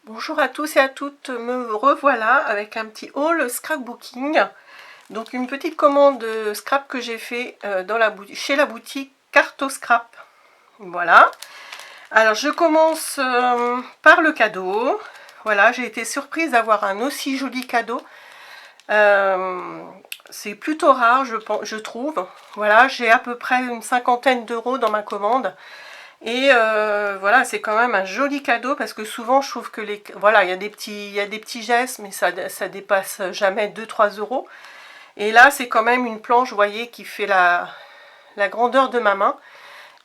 Bonjour à tous et à toutes, me revoilà avec un petit haul scrapbooking. Donc une petite commande scrap que j'ai fait chez la boutique Carto Scrap. Voilà. Alors je commence par le cadeau. Voilà, j'ai été surprise d'avoir un aussi joli cadeau. C'est plutôt rare, je trouve. Voilà, j'ai à peu près une cinquantaine d'euros dans ma commande. Et voilà, c'est quand même un joli cadeau parce que souvent je trouve que voilà, il y a des petits gestes, mais ça dépasse jamais 2-3 euros. Et là, c'est quand même une planche, vous voyez, qui fait la grandeur de ma main.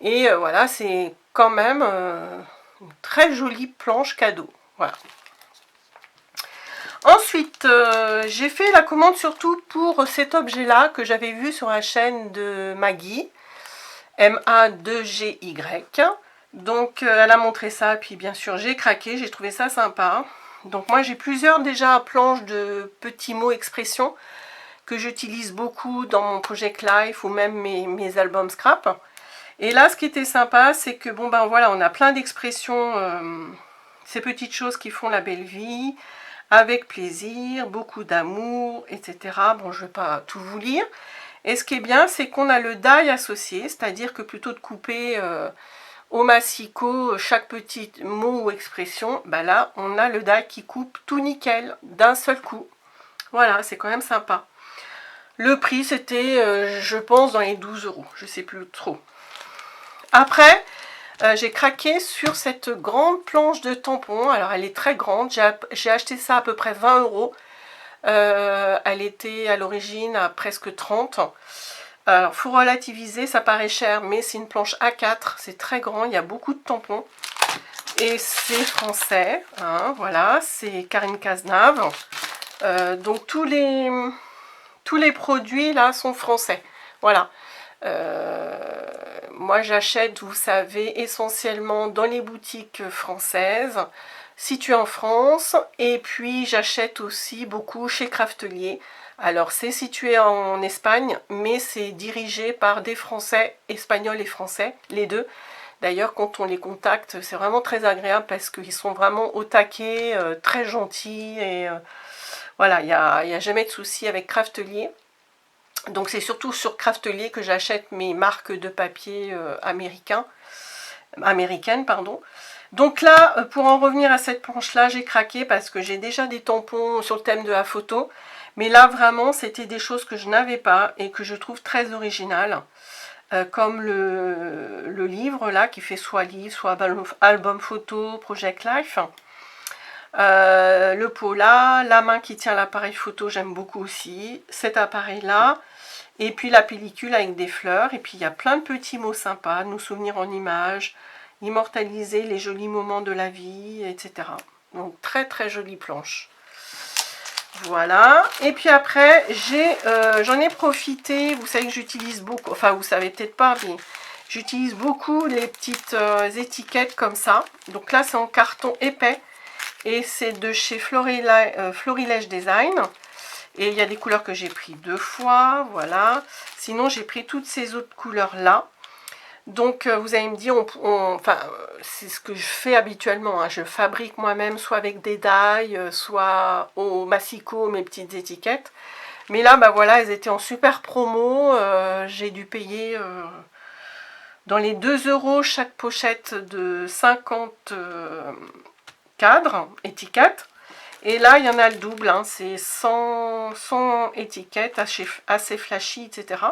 Et voilà, c'est quand même une très jolie planche cadeau. Voilà. Ensuite, j'ai fait la commande surtout pour cet objet-là que j'avais vu sur la chaîne de Maggie. MA2GY. Donc elle a montré ça, puis bien sûr j'ai craqué, j'ai trouvé ça sympa. Donc moi j'ai plusieurs déjà planches de petits mots expressions que j'utilise beaucoup dans mon Project Life ou même mes albums scrap. Et là ce qui était sympa, c'est que bon ben voilà, on a plein d'expressions, ces petites choses qui font la belle vie, avec plaisir, beaucoup d'amour, etc. Bon, je ne vais pas tout vous lire. Et ce qui est bien, c'est qu'on a le die associé, c'est-à-dire que plutôt de couper au massicot chaque petit mot ou expression, bah là, on a le die qui coupe tout nickel, d'un seul coup. Voilà, c'est quand même sympa. Le prix, c'était, je pense, dans les 12 euros, je ne sais plus trop. Après, j'ai craqué sur cette grande planche de tampons. Alors, elle est très grande, j'ai acheté ça à peu près 20 euros. Elle était à l'origine à presque 30. Alors, faut relativiser, ça paraît cher, mais c'est une planche A4, c'est très grand, il y a beaucoup de tampons. Et c'est français, hein, voilà, c'est Karine Cazenave. Donc, tous les produits, là, sont français. Voilà. Moi, j'achète, vous savez, essentiellement dans les boutiques françaises, situées en France. Et puis, j'achète aussi beaucoup chez Craftelier. Alors, c'est situé en Espagne, mais c'est dirigé par des Français, espagnols et français, les deux. D'ailleurs, quand on les contacte, c'est vraiment très agréable parce qu'ils sont vraiment au taquet, très gentils. Et voilà, il n'y a jamais de souci avec Craftelier. Donc, c'est surtout sur Craftelier que j'achète mes marques de papier américaines, pardon. Donc là, pour en revenir à cette planche-là, j'ai craqué parce que j'ai déjà des tampons sur le thème de la photo. Mais là, vraiment, c'était des choses que je n'avais pas et que je trouve très originales. Comme le livre, là, qui fait soit livre, soit album photo, Project Life. Le pot là, la main qui tient l'appareil photo, j'aime beaucoup aussi. Cet appareil-là. Et puis la pellicule avec des fleurs. Et puis, il y a plein de petits mots sympas. Nous souvenir en images. Immortaliser les jolis moments de la vie, etc. Donc, très, très jolie planche. Voilà, et puis après, j'en ai profité, vous savez que j'utilise beaucoup, enfin vous savez peut-être pas, mais j'utilise beaucoup les petites étiquettes comme ça. Donc là, c'est en carton épais, et c'est de chez Florilège Design. Et il y a des couleurs que j'ai pris 2 fois, voilà. Sinon, j'ai pris toutes ces autres couleurs-là. Donc, vous allez me dire, enfin, c'est ce que je fais habituellement. Hein. Je fabrique moi-même, soit avec des die, soit au massicot, mes petites étiquettes. Mais là, bah voilà, elles étaient en super promo. J'ai dû payer dans les 2 euros chaque pochette de 50 cadres, étiquettes. Et là, il y en a le double. Hein. C'est 100 étiquettes, assez flashy, etc.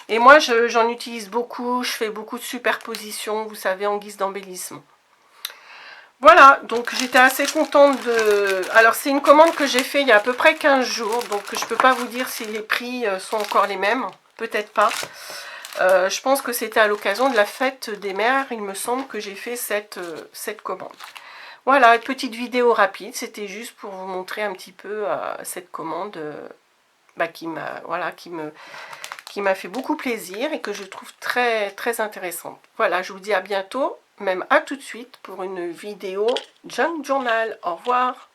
Et moi, j'en utilise beaucoup, je fais beaucoup de superpositions, vous savez, en guise d'embellissement. Voilà, donc j'étais assez contente de... Alors, c'est une commande que j'ai fait il y a à peu près 15 jours, donc je ne peux pas vous dire si les prix sont encore les mêmes, peut-être pas. Je pense que c'était à l'occasion de la fête des mères, il me semble que j'ai fait cette commande. Voilà, une petite vidéo rapide, c'était juste pour vous montrer un petit peu cette commande qui m'a fait beaucoup plaisir et que je trouve très très intéressante. Voilà, je vous dis à bientôt, même à tout de suite pour une vidéo Junk Journal. Au revoir.